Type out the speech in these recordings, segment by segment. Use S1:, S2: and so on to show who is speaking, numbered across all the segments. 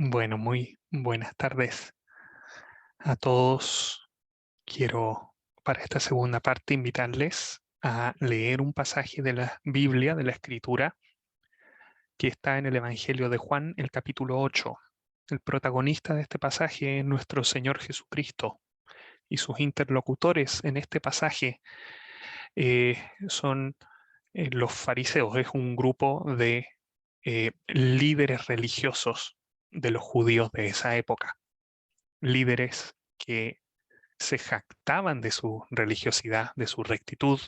S1: Bueno, muy buenas tardes a todos. Quiero para esta segunda parte invitarles a leer un pasaje de la Biblia, de la Escritura, que está en el Evangelio de Juan, el capítulo 8. El protagonista de este pasaje es nuestro Señor Jesucristo y sus interlocutores en este pasaje eh, son los fariseos. Es un grupo de líderes religiosos de los judíos de esa época, líderes que se jactaban de su religiosidad, de su rectitud,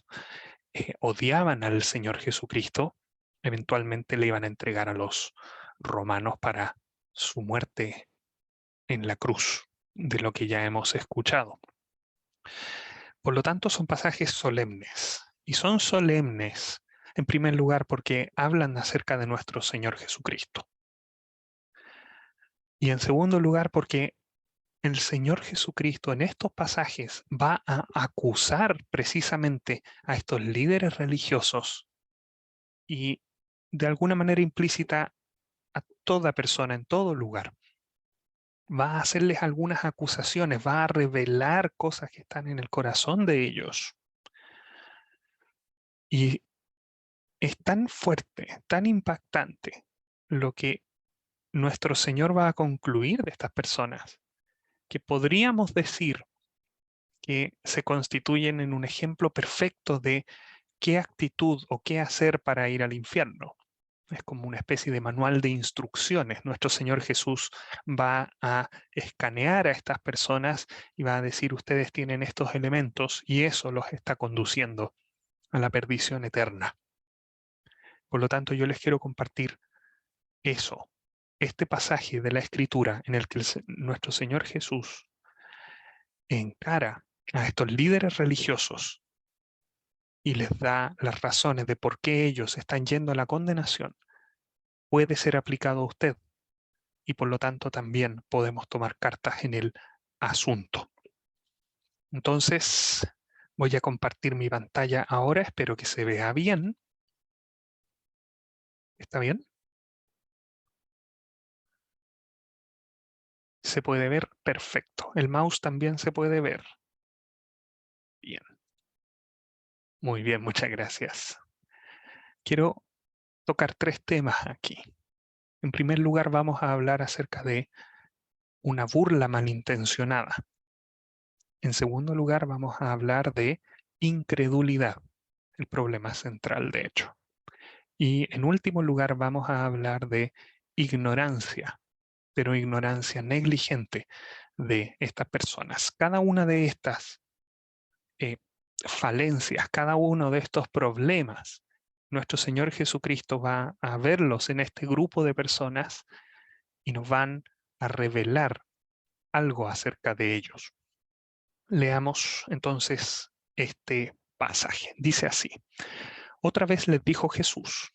S1: odiaban al Señor Jesucristo, eventualmente le iban a entregar a los romanos para su muerte en la cruz, de lo que ya hemos escuchado. Por lo tanto, son pasajes solemnes, y son solemnes, en primer lugar, porque hablan acerca de nuestro Señor Jesucristo. Y en segundo lugar, porque el Señor Jesucristo en estos pasajes va a acusar precisamente a estos líderes religiosos y de alguna manera implícita a toda persona en todo lugar. Va a hacerles algunas acusaciones, va a revelar cosas que están en el corazón de ellos. Y es tan fuerte, tan impactante lo que nuestro Señor va a concluir de estas personas, que podríamos decir que se constituyen en un ejemplo perfecto de qué actitud o qué hacer para ir al infierno. Es como una especie de manual de instrucciones. Nuestro Señor Jesús va a escanear a estas personas y va a decir, ustedes tienen estos elementos y eso los está conduciendo a la perdición eterna. Por lo tanto, yo les quiero compartir eso, este pasaje de la Escritura en el que nuestro Señor Jesús encara a estos líderes religiosos y les da las razones de por qué ellos están yendo a la condenación, puede ser aplicado a usted y por lo tanto también podemos tomar cartas en el asunto. Entonces, voy a compartir mi pantalla ahora, espero que se vea bien. ¿Está bien? Se puede ver perfecto. El mouse también se puede ver. Bien. Muy bien, muchas gracias. Quiero tocar tres temas aquí. En primer lugar, vamos a hablar acerca de una burla malintencionada. En segundo lugar, vamos a hablar de incredulidad, el problema central, de hecho. Y en último lugar, vamos a hablar de ignorancia, pero ignorancia negligente de estas personas. Cada una de estas eh, falencias, cada uno de estos problemas, nuestro Señor Jesucristo va a verlos en este grupo de personas y nos van a revelar algo acerca de ellos. Leamos entonces este pasaje. Dice así: otra vez les dijo Jesús,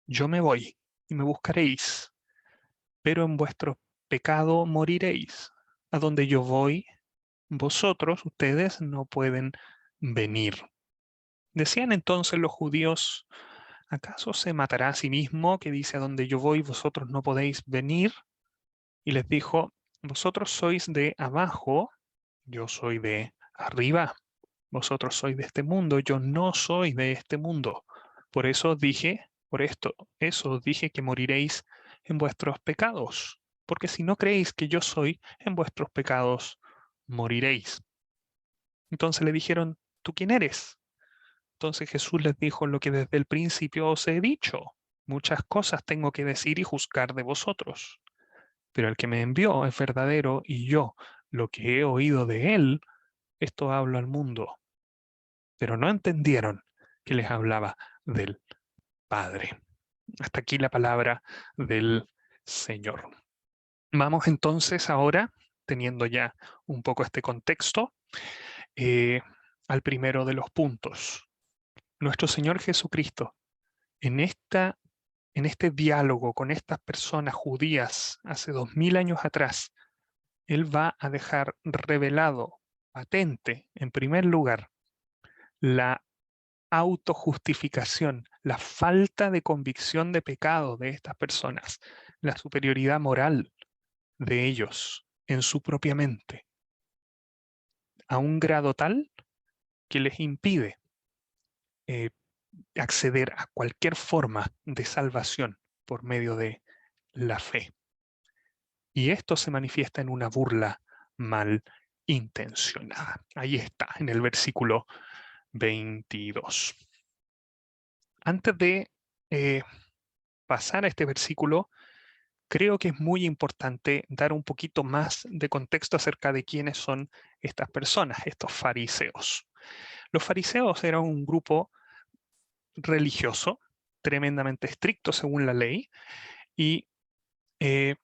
S1: yo me voy y me buscaréis, pero en vuestro pecado moriréis. A donde yo voy, vosotros, ustedes, no pueden venir. Decían entonces los judíos, ¿acaso se matará a sí mismo que dice a donde yo voy, vosotros no podéis venir? Y les dijo, vosotros sois de abajo, yo soy de arriba. Vosotros sois de este mundo, yo no soy de este mundo. Por eso dije, por esto, eso dije que moriréis en vuestros pecados. Porque si no creéis que yo soy, en vuestros pecados moriréis. Entonces le dijeron, ¿tú quién eres? Entonces Jesús les dijo lo que desde el principio os he dicho. Muchas cosas tengo que decir y juzgar de vosotros. Pero el que me envió es verdadero y yo, lo que he oído de él, esto hablo al mundo. Pero no entendieron que les hablaba del Padre. Hasta aquí la palabra del Señor. Vamos entonces ahora, teniendo ya un poco este contexto, eh, al primero de los puntos. Nuestro Señor Jesucristo, en este diálogo con estas personas judías hace 2000 años atrás, Él va a dejar revelado, patente, en primer lugar, la autojustificación, la falta de convicción de pecado de estas personas, la superioridad moral de ellos en su propia mente, a un grado tal que les impide eh, acceder a cualquier forma de salvación por medio de la fe. Y esto se manifiesta en una burla mal intencionada. Ahí está, en el versículo 22. Antes de pasar a este versículo, creo que es muy importante dar un poquito más de contexto acerca de quiénes son estas personas, estos fariseos. Los fariseos eran un grupo religioso, tremendamente estricto según la ley, y eh,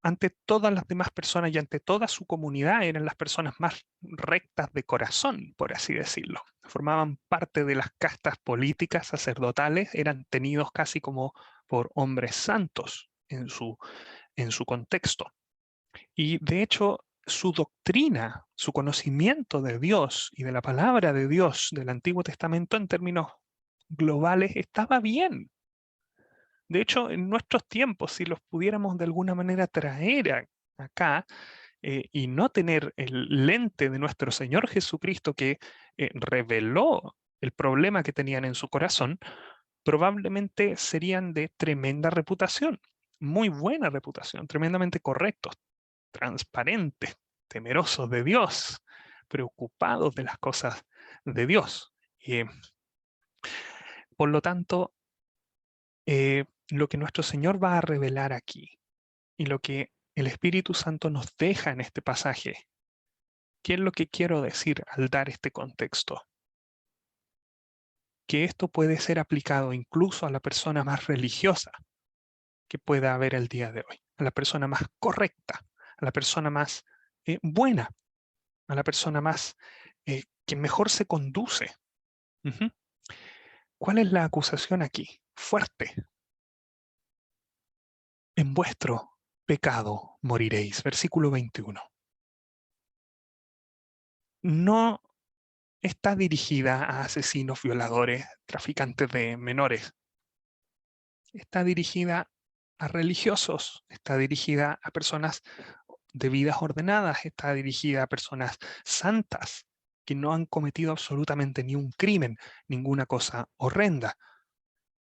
S1: ante todas las demás personas y ante toda su comunidad eran las personas más rectas de corazón, por así decirlo. Formaban parte de las castas políticas sacerdotales, eran tenidos casi como por hombres santos en su contexto. Y de hecho, su doctrina, su conocimiento de Dios y de la palabra de Dios del Antiguo Testamento en términos globales estaba bien. De hecho, en nuestros tiempos, si los pudiéramos de alguna manera traer acá y no tener el lente de nuestro Señor Jesucristo que reveló el problema que tenían en su corazón, probablemente serían de tremenda reputación, muy buena reputación, tremendamente correctos, transparentes, temerosos de Dios, preocupados de las cosas de Dios. Por lo tanto, lo que nuestro Señor va a revelar aquí y lo que el Espíritu Santo nos deja en este pasaje, ¿qué es lo que quiero decir al dar este contexto? Que esto puede ser aplicado incluso a la persona más religiosa que pueda haber el día de hoy, a la persona más correcta, a la persona más buena, a la persona más que mejor se conduce. Ujú. ¿Cuál es la acusación aquí? Fuerte. En vuestro pecado moriréis. Versículo 21. No está dirigida a asesinos, violadores, traficantes de menores. Está dirigida a religiosos, está dirigida a personas de vidas ordenadas, está dirigida a personas santas que no han cometido absolutamente ni un crimen, ninguna cosa horrenda.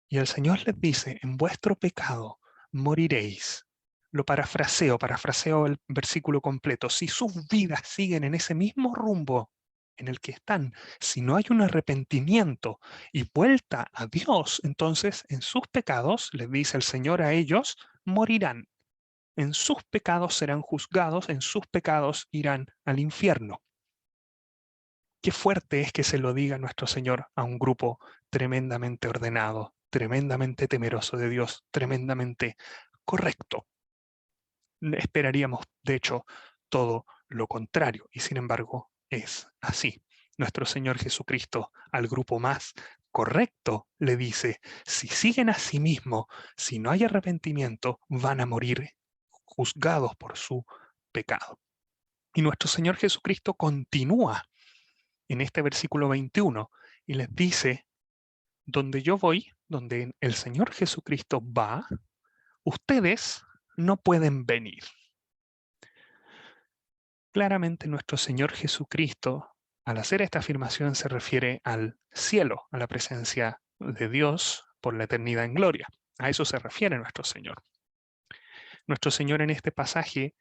S1: Y el Señor les dice, en vuestro pecado moriréis. Lo parafraseo el versículo completo. Si sus vidas siguen en ese mismo rumbo en el que están, si no hay un arrepentimiento y vuelta a Dios, entonces en sus pecados, les dice el Señor a ellos, morirán. En sus pecados serán juzgados, en sus pecados irán al infierno. Qué fuerte es que se lo diga nuestro Señor a un grupo tremendamente ordenado, tremendamente temeroso de Dios, tremendamente correcto. Esperaríamos, de hecho, todo lo contrario, y sin embargo es así. Nuestro Señor Jesucristo al grupo más correcto le dice, si siguen a sí mismo, si no hay arrepentimiento, van a morir juzgados por su pecado. Y nuestro Señor Jesucristo continúa en este versículo 21 y les dice, donde yo voy, donde el Señor Jesucristo va, ustedes no pueden venir. Claramente nuestro Señor Jesucristo, al hacer esta afirmación, se refiere al cielo, a la presencia de Dios por la eternidad en gloria. A eso se refiere nuestro Señor. Nuestro Señor en este pasaje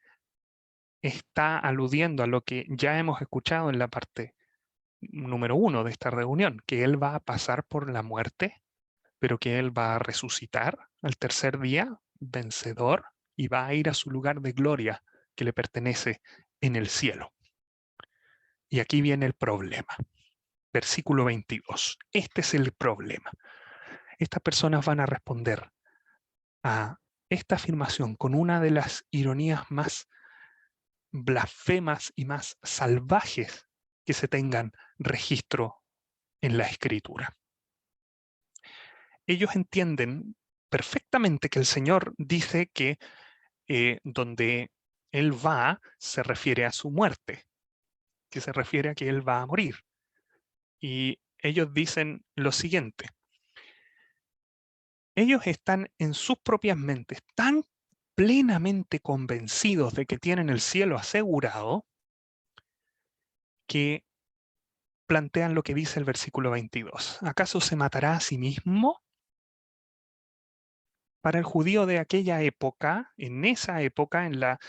S1: está aludiendo a lo que ya hemos escuchado en la parte número 1 de esta reunión, que Él va a pasar por la muerte, pero que Él va a resucitar al tercer día, vencedor, y va a ir a su lugar de gloria que le pertenece en el cielo. Y aquí viene el problema. Versículo 22. Este es el problema. Estas personas van a responder a esta afirmación con una de las ironías más blasfemas y más salvajes que se tengan registro en la Escritura. Ellos entienden perfectamente que el Señor dice que donde Él va se refiere a su muerte, que se refiere a que Él va a morir. Y ellos dicen lo siguiente. Ellos están en sus propias mentes tan plenamente convencidos de que tienen el cielo asegurado, que plantean lo que dice el versículo 22. ¿Acaso se matará a sí mismo? Para el judío de aquella época, en esa época, en la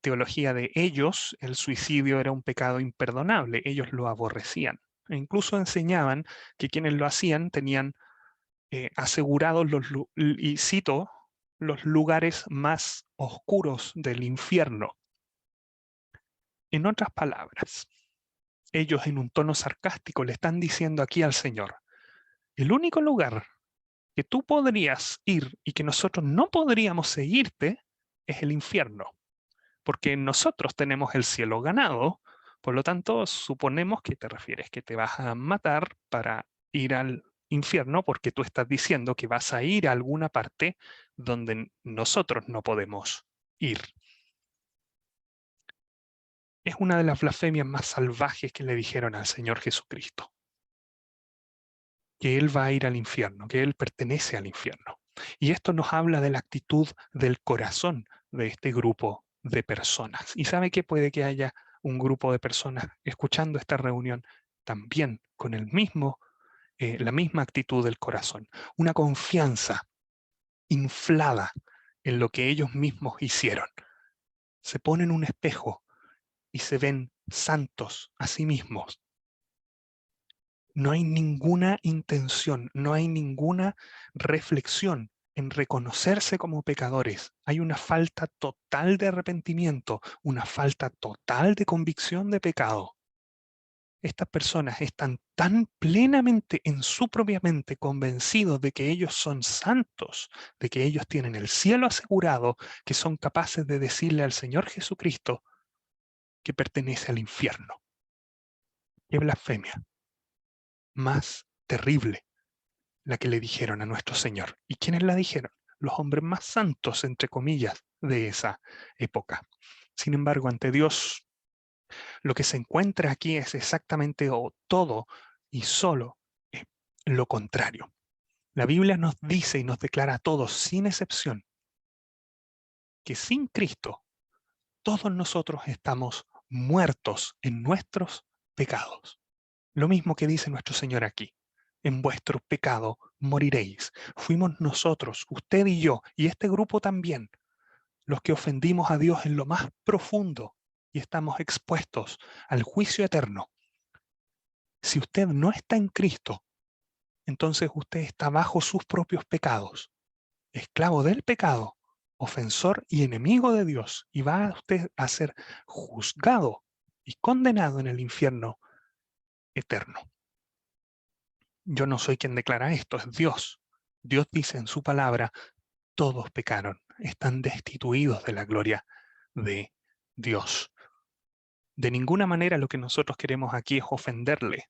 S1: teología de ellos, el suicidio era un pecado imperdonable. Ellos lo aborrecían. E incluso enseñaban que quienes lo hacían tenían asegurados y cito, los lugares más oscuros del infierno. En otras palabras, ellos en un tono sarcástico le están diciendo aquí al Señor, el único lugar que tú podrías ir y que nosotros no podríamos seguirte es el infierno, porque nosotros tenemos el cielo ganado, por lo tanto suponemos que te refieres que te vas a matar para ir al infierno porque tú estás diciendo que vas a ir a alguna parte donde nosotros no podemos ir. Es una de las blasfemias más salvajes que le dijeron al Señor Jesucristo. Que Él va a ir al infierno, que Él pertenece al infierno. Y esto nos habla de la actitud del corazón de este grupo de personas. Y sabe que puede que haya un grupo de personas escuchando esta reunión también con la misma actitud del corazón. Una confianza inflada en lo que ellos mismos hicieron. Se ponen un espejo y se ven santos a sí mismos. No hay ninguna intención, no hay ninguna reflexión en reconocerse como pecadores. Hay una falta total de arrepentimiento, una falta total de convicción de pecado. Estas personas están tan plenamente en su propia mente convencidos de que ellos son santos, de que ellos tienen el cielo asegurado, que son capaces de decirle al Señor Jesucristo que pertenece al infierno. ¡Qué blasfemia más terrible la que le dijeron a nuestro Señor! ¿Y quiénes la dijeron? Los hombres más santos, entre comillas, de esa época. Sin embargo, ante Dios, lo que se encuentra aquí es exactamente todo y solo lo contrario. La Biblia nos dice y nos declara a todos, sin excepción, que sin Cristo, todos nosotros estamos muertos en nuestros pecados. Lo mismo que dice nuestro Señor aquí. En vuestro pecado moriréis. Fuimos nosotros, usted y yo, y este grupo también, los que ofendimos a Dios en lo más profundo y estamos expuestos al juicio eterno. Si usted no está en Cristo, entonces usted está bajo sus propios pecados, esclavo del pecado, ofensor y enemigo de Dios, y va usted a ser juzgado y condenado en el infierno eterno. Yo no soy quien declara esto, es Dios. Dios dice en su palabra, todos pecaron, están destituidos de la gloria de Dios. De ninguna manera lo que nosotros queremos aquí es ofenderle.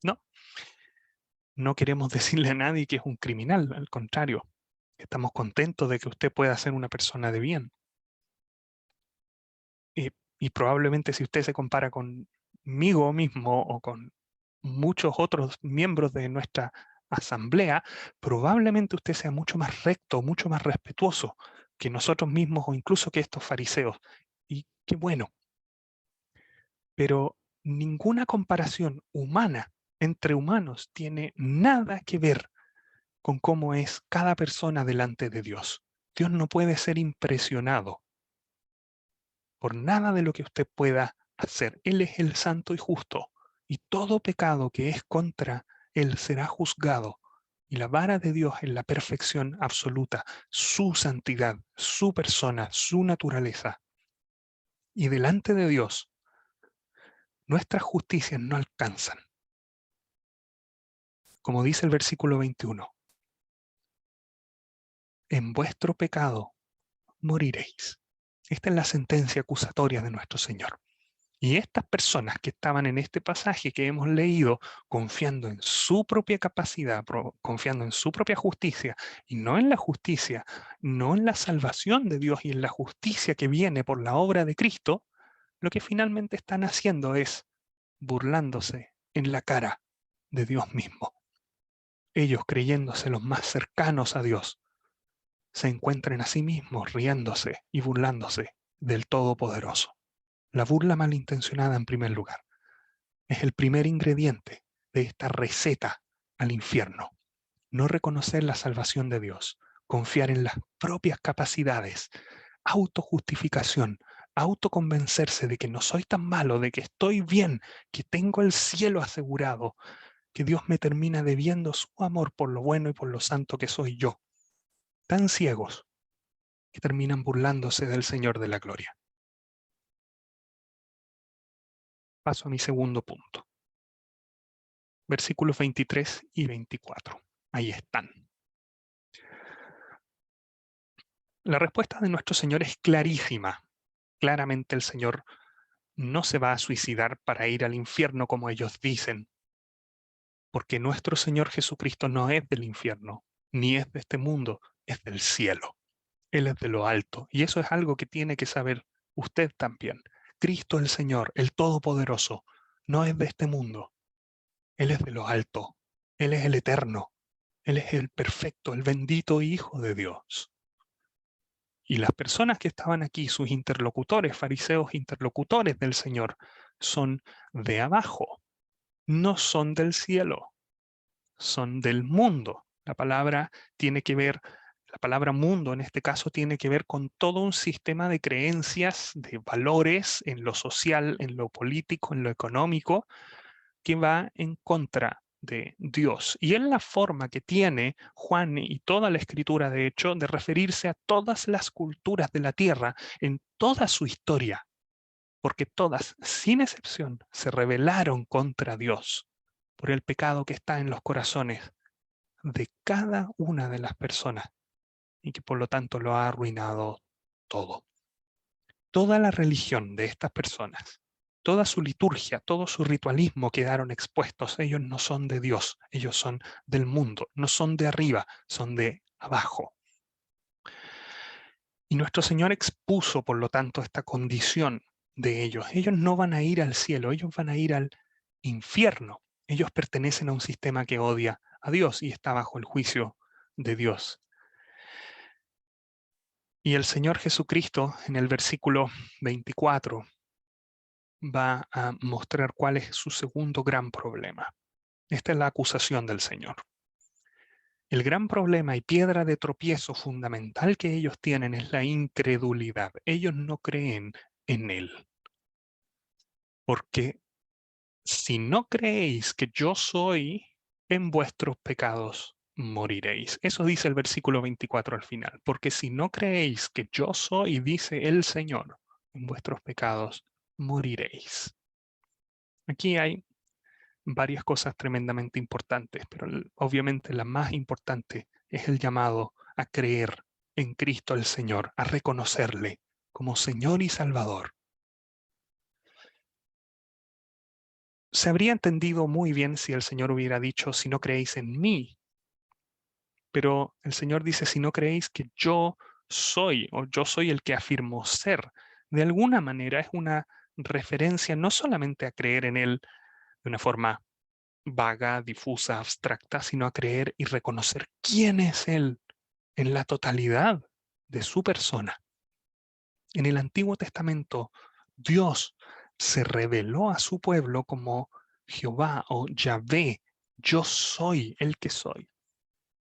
S1: No, no queremos decirle a nadie que es un criminal, al contrario. Estamos contentos de que usted pueda ser una persona de bien. Y probablemente si usted se compara conmigo mismo o con muchos otros miembros de nuestra asamblea, probablemente usted sea mucho más recto, mucho más respetuoso que nosotros mismos o incluso que estos fariseos. Y qué bueno. Pero ninguna comparación humana entre humanos tiene nada que ver con cómo es cada persona delante de Dios. Dios no puede ser impresionado por nada de lo que usted pueda hacer. Él es el santo y justo, y todo pecado que es contra Él será juzgado. Y la vara de Dios es la perfección absoluta, su santidad, su persona, su naturaleza. Y delante de Dios, nuestras justicias no alcanzan. Como dice el versículo 21, en vuestro pecado moriréis. Esta es la sentencia acusatoria de nuestro Señor. Y estas personas que estaban en este pasaje que hemos leído, confiando en su propia capacidad, confiando en su propia justicia, y no en la justicia, no en la salvación de Dios y en la justicia que viene por la obra de Cristo, lo que finalmente están haciendo es burlándose en la cara de Dios mismo. Ellos creyéndose los más cercanos a Dios, se encuentren a sí mismos riéndose y burlándose del Todopoderoso. La burla malintencionada, en primer lugar, es el primer ingrediente de esta receta al infierno. No reconocer la salvación de Dios, confiar en las propias capacidades, autojustificación, autoconvencerse de que no soy tan malo, de que estoy bien, que tengo el cielo asegurado, que Dios me termina debiendo su amor por lo bueno y por lo santo que soy yo. Tan ciegos que terminan burlándose del Señor de la gloria. Paso a mi segundo punto. Versículos 23 y 24. Ahí están. La respuesta de nuestro Señor es clarísima. Claramente el Señor no se va a suicidar para ir al infierno como ellos dicen, porque nuestro Señor Jesucristo no es del infierno, ni es de este mundo, es del cielo. Él es de lo alto, y eso es algo que tiene que saber usted también. Cristo el Señor, el Todopoderoso, no es de este mundo. Él es de lo alto, Él es el eterno, Él es el perfecto, el bendito Hijo de Dios. Y las personas que estaban aquí, sus interlocutores, fariseos interlocutores del Señor, son de abajo, no son del cielo, son del mundo. La palabra tiene que ver, la palabra mundo en este caso tiene que ver con todo un sistema de creencias, de valores en lo social, en lo político, en lo económico, que va en contra de Dios. Y es la forma que tiene Juan y toda la escritura, de hecho, de referirse a todas las culturas de la tierra en toda su historia, porque todas, sin excepción, se rebelaron contra Dios por el pecado que está en los corazones de cada una de las personas y que por lo tanto lo ha arruinado todo. Toda la religión de estas personas, toda su liturgia, todo su ritualismo quedaron expuestos. Ellos no son de Dios, ellos son del mundo, no son de arriba, son de abajo. Y nuestro Señor expuso, por lo tanto, esta condición de ellos. Ellos no van a ir al cielo, ellos van a ir al infierno. Ellos pertenecen a un sistema que odia a Dios y está bajo el juicio de Dios. Y el Señor Jesucristo, en el versículo 24, va a mostrar cuál es su segundo gran problema. Esta es la acusación del Señor. El gran problema y piedra de tropiezo fundamental que ellos tienen es la incredulidad. Ellos no creen en Él. Porque si no creéis que yo soy, en vuestros pecados moriréis. Eso dice el versículo 24 al final. Porque si no creéis que yo soy, dice el Señor, en vuestros pecados moriréis. Aquí hay varias cosas tremendamente importantes, pero obviamente la más importante es el llamado a creer en Cristo el Señor, a reconocerle como Señor y Salvador. Se habría entendido muy bien si el Señor hubiera dicho, si no creéis en mí, pero el Señor dice, si no creéis que yo soy, o yo soy el que afirmo ser. De alguna manera es una referencia no solamente a creer en Él de una forma vaga, difusa, abstracta, sino a creer y reconocer quién es Él en la totalidad de su persona. En el Antiguo Testamento, Dios se reveló a su pueblo como Jehová o Yahvé, yo soy el que soy.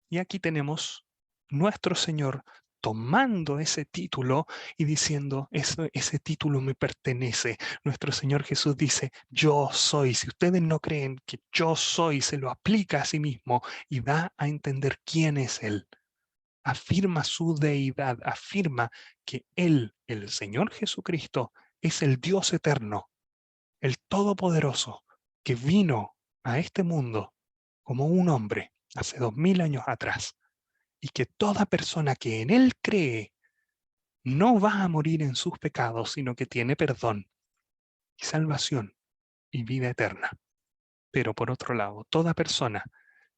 S1: Y aquí tenemos nuestro Señor tomando ese título y diciendo, ese título me pertenece. Nuestro Señor Jesús dice, yo soy. Si ustedes no creen que yo soy, se lo aplica a sí mismo y da a entender quién es Él. Afirma su deidad, afirma que Él, el Señor Jesucristo, es el Dios eterno, el Todopoderoso, que vino a este mundo como un hombre hace 2000 años atrás, y que toda persona que en Él cree no va a morir en sus pecados, sino que tiene perdón y salvación y vida eterna. Pero por otro lado, toda persona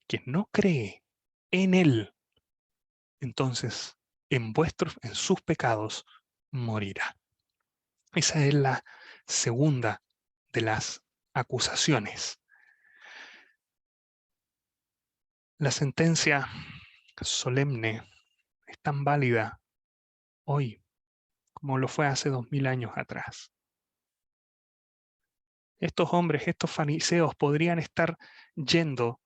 S1: que no cree en Él, entonces en sus pecados morirá. Esa es la segunda de las acusaciones. La sentencia solemne, tan válida hoy como lo fue hace 2000 años atrás. Estos hombres, estos fariseos podrían estar yendo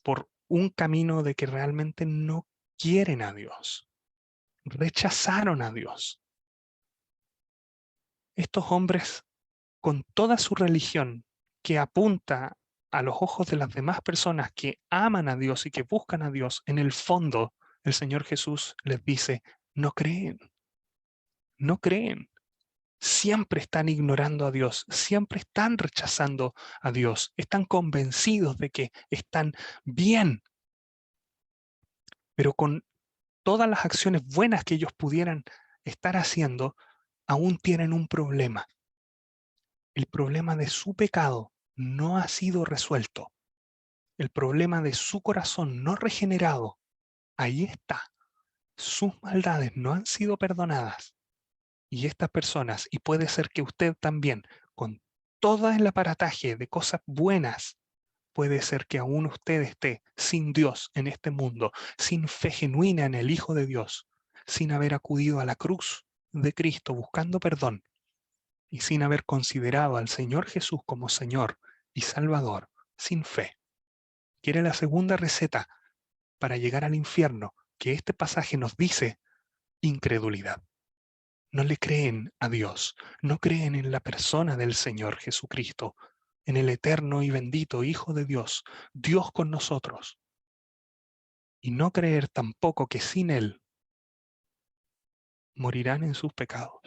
S1: por un camino de que realmente no quieren a Dios. Rechazaron a Dios. Estos hombres, con toda su religión que apunta a los ojos de las demás personas que aman a Dios y que buscan a Dios, en el fondo el Señor Jesús les dice, no creen, no creen. Siempre están ignorando a Dios, siempre están rechazando a Dios, están convencidos de que están bien, pero con todas las acciones buenas que ellos pudieran estar haciendo, aún tienen un problema. El problema de su pecado no ha sido resuelto. El problema de su corazón no regenerado, ahí está. Sus maldades no han sido perdonadas. Y estas personas, y puede ser que usted también, con todo el aparataje de cosas buenas, puede ser que aún usted esté sin Dios en este mundo, sin fe genuina en el Hijo de Dios, sin haber acudido a la cruz de Cristo buscando perdón y sin haber considerado al Señor Jesús como Señor y Salvador, sin fe. ¿Quiere la segunda receta para llegar al infierno que este pasaje nos dice? Incredulidad. No le creen a Dios, no creen en la persona del Señor Jesucristo, en el eterno y bendito Hijo de Dios, Dios con nosotros. Y no creer tampoco que sin Él morirán en sus pecados.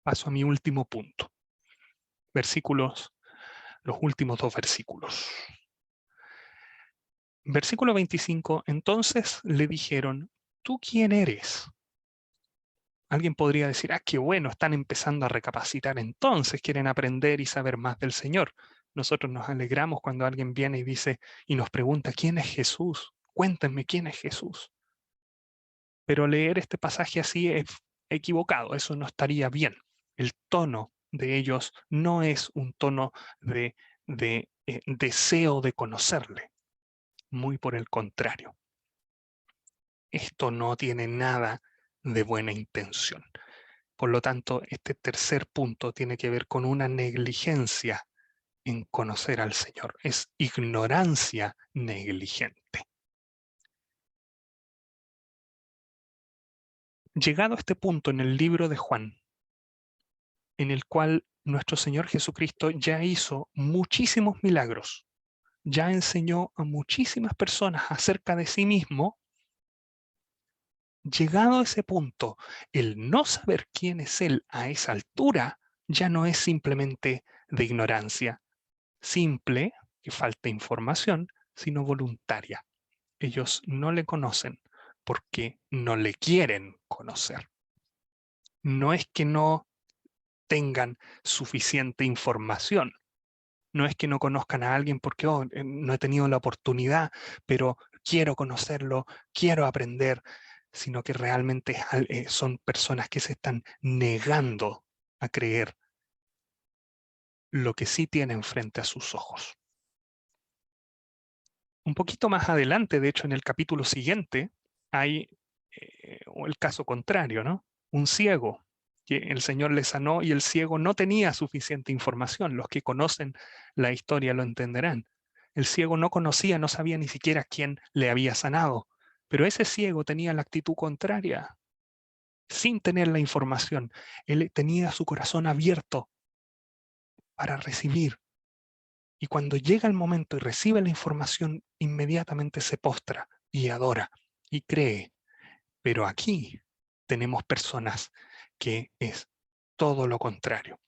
S1: Paso a mi último punto. Versículos, los últimos dos versículos. Versículo 25, entonces le dijeron, ¿tú quién eres? Alguien podría decir, qué bueno, están empezando a recapacitar entonces, quieren aprender y saber más del Señor. Nosotros nos alegramos cuando alguien viene y dice y nos pregunta, ¿quién es Jesús? Cuéntenme quién es Jesús. Pero leer este pasaje así es equivocado, eso no estaría bien. El tono de ellos no es un tono de deseo de conocerle, muy por el contrario. Esto no tiene nada de buena intención. Por lo tanto, este tercer punto tiene que ver con una negligencia en conocer al Señor. Es ignorancia negligente. Llegado a este punto en el libro de Juan, en el cual nuestro Señor Jesucristo ya hizo muchísimos milagros, ya enseñó a muchísimas personas acerca de sí mismo, llegado a ese punto, el no saber quién es Él a esa altura ya no es simplemente de ignorancia, simple, que falta información, sino voluntaria. Ellos no le conocen porque no le quieren conocer. No es que no tengan suficiente información. No es que no conozcan a alguien porque no he tenido la oportunidad, pero quiero conocerlo, quiero aprender, sino que realmente son personas que se están negando a creer lo que sí tienen frente a sus ojos. Un poquito más adelante, de hecho en el capítulo siguiente, hay el caso contrario, ¿no? Un ciego que el Señor le sanó y el ciego no tenía suficiente información. Los que conocen la historia lo entenderán. El ciego no conocía, no sabía ni siquiera quién le había sanado, pero ese ciego tenía la actitud contraria, sin tener la información. Él tenía su corazón abierto para recibir. Y cuando llega el momento y recibe la información, inmediatamente se postra y adora y cree. Pero aquí tenemos personas que es todo lo contrario.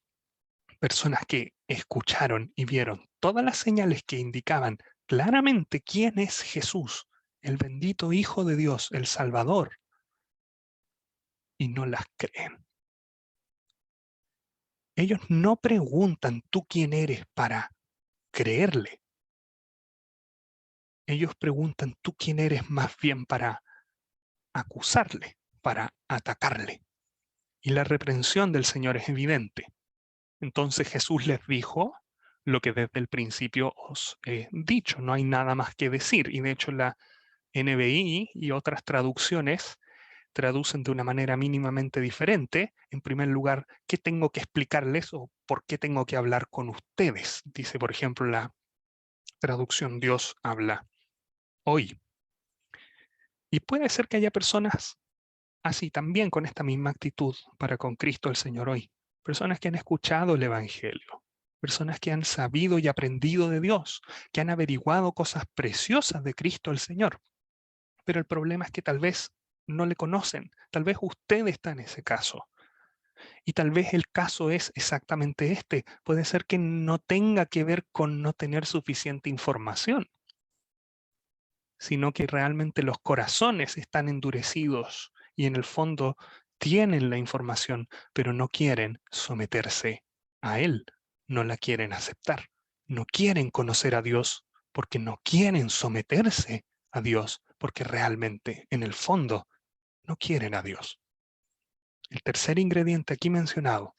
S1: Personas que escucharon y vieron todas las señales que indicaban claramente quién es Jesús, el bendito Hijo de Dios, el Salvador, y no las creen. Ellos no preguntan tú quién eres para creerle. Ellos preguntan tú quién eres más bien para acusarle, para atacarle. Y la reprensión del Señor es evidente. Entonces Jesús les dijo lo que desde el principio os he dicho, no hay nada más que decir. Y de hecho la NBI y otras traducciones traducen de una manera mínimamente diferente. En primer lugar, ¿qué tengo que explicarles o por qué tengo que hablar con ustedes? Dice, por ejemplo, la traducción Dios habla hoy. Y puede ser que haya personas así también con esta misma actitud para con Cristo el Señor hoy. Personas que han escuchado el Evangelio, personas que han sabido y aprendido de Dios, que han averiguado cosas preciosas de Cristo el Señor. Pero el problema es que tal vez no le conocen, tal vez usted está en ese caso. Y tal vez el caso es exactamente este. Puede ser que no tenga que ver con no tener suficiente información, sino que realmente los corazones están endurecidos y en el fondo tienen la información, pero no quieren someterse a Él, no la quieren aceptar, no quieren conocer a Dios porque no quieren someterse a Dios, porque realmente en el fondo no quieren a Dios. El tercer ingrediente aquí mencionado,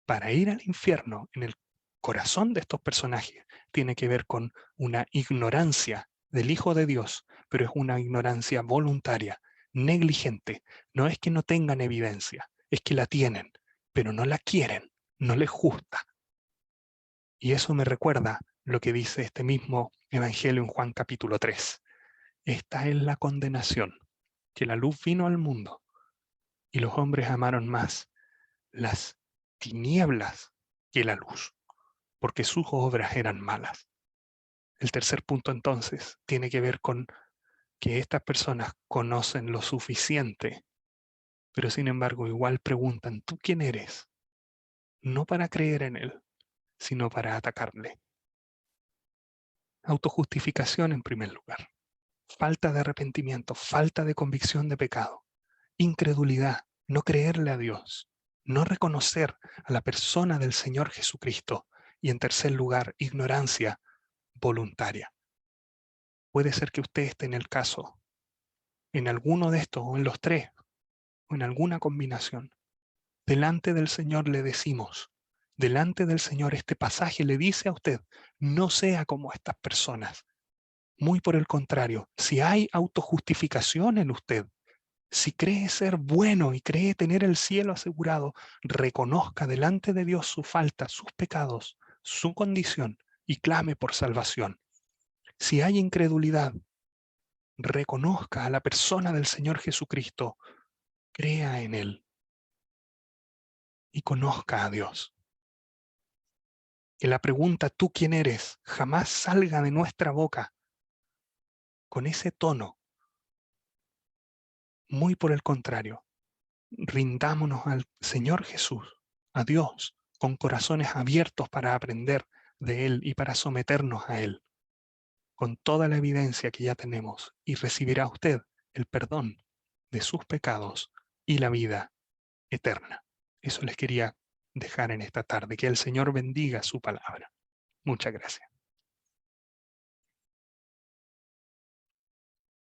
S1: para ir al infierno en el corazón de estos personajes, tiene que ver con una ignorancia del Hijo de Dios, pero es una ignorancia voluntaria, negligente. No es que no tengan evidencia, es que la tienen, pero no la quieren, no les gusta. Y eso me recuerda lo que dice este mismo Evangelio en Juan capítulo 3. Esta es la condenación, que la luz vino al mundo y los hombres amaron más las tinieblas que la luz, porque sus obras eran malas. El tercer punto entonces tiene que ver con que estas personas conocen lo suficiente, pero sin embargo igual preguntan, ¿tú quién eres? No para creer en él, sino para atacarle. Autojustificación en primer lugar, falta de arrepentimiento, falta de convicción de pecado, incredulidad, no creerle a Dios, no reconocer a la persona del Señor Jesucristo y en tercer lugar, ignorancia voluntaria. Puede ser que usted esté en el caso, en alguno de estos o en los tres, o en alguna combinación. Delante del Señor le decimos, delante del Señor este pasaje le dice a usted, no sea como estas personas. Muy por el contrario, si hay autojustificación en usted, si cree ser bueno y cree tener el cielo asegurado, reconozca delante de Dios su falta, sus pecados, su condición y clame por salvación. Si hay incredulidad, reconozca a la persona del Señor Jesucristo, crea en Él y conozca a Dios. Que la pregunta ¿tú quién eres? Jamás salga de nuestra boca con ese tono. Muy por el contrario, rindámonos al Señor Jesús, a Dios, con corazones abiertos para aprender de Él y para someternos a Él, con toda la evidencia que ya tenemos, y recibirá usted el perdón de sus pecados y la vida eterna. Eso les quería dejar en esta tarde. Que el Señor bendiga su palabra. Muchas gracias.